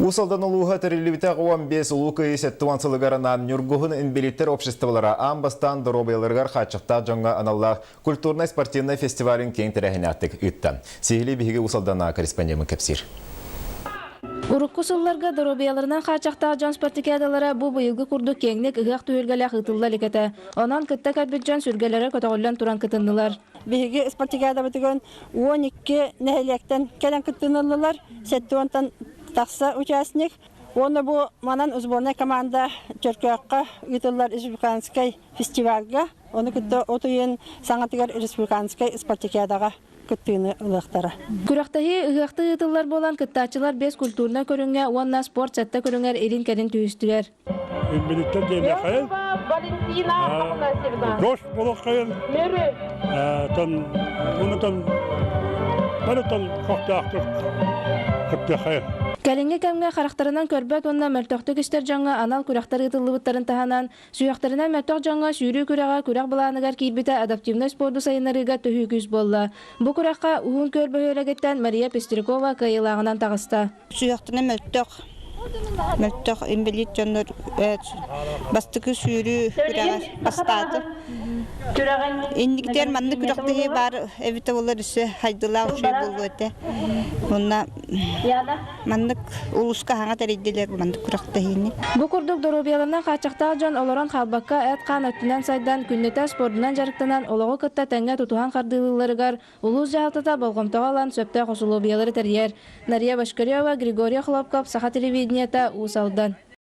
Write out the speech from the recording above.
Усалдан улуға тәрелебіті 15 улуқы есеттуан сылығарынан нүргуғын инбелиттер обществолара амбастан дұробайларғар қачықта жаңға аналлақ культурно-спортивный фестивалін кең тірәхіне аттық үттен. Сейхілі бігі усалдана корреспондемін кәпсір. Урукку сылларга доробияларынан қачақта жан спартакиадалара бұ бұйылғы күрді кеңнік ұғақ түйілгілі қытылла лікеті. Онан күтті кәтбіт сүргелері көтіғылан тұран кытыннылар. Биһиги спартакиада бытыгын 12 нәһелектен келен кытынылылар, сеттуантан тақса участник. Оны бу манан сборная команда Чөркөккө үтүллар республиканский фестивальга, оны күтті отуен саңатыгар республиканский спартакиадага күттүнү ылыктара. Күрәктәһи ыгакты ытыллар болан кыттачылар без культурна көрүнгә, онна спорт сәтте көрүнгәр эрин кәрин түйістілер. Билеттер дене қайын. Жош болық қайын. Барытан қоқты қайын. Кәліңге кәмге қарақтарынан көрбәт онна мәртөқтік істер жаңа анал күрәқтар ытылыбыттарын таханан, сүйақтарынан мәртөқ жаңа сүйрі күрәға күрәқ бұланығар кейбіті адаптивны спорду сайынарыға төхі күз болла. Бұ күрәққа уғын көрбі өлігеттен Мария Пестерикова кайылағынан тағыста. Сүйақтарынан мәртөқ имбелит жонлар бастықы сүйрі күрәға бастады. Индіктер манны күрәқтігі бар әвіті олар үсі хайдылау шүй болу өте. Онна мандык улуска хаңа тәрейділер мандык күрәқтігі. Бұ күрдік доробияларынан қачақта жон олоран қалбаққа әт қан өттінен сайдан күннеті спордынан жарықтынан олығы күтті тәңге тұтуған қардылыларығар улус жағатыта болғымтағалан сөпті қосылу биялары тәрьер. Нария Башкарева, Григория Хлопков, Саха телевидениета, Усалдан.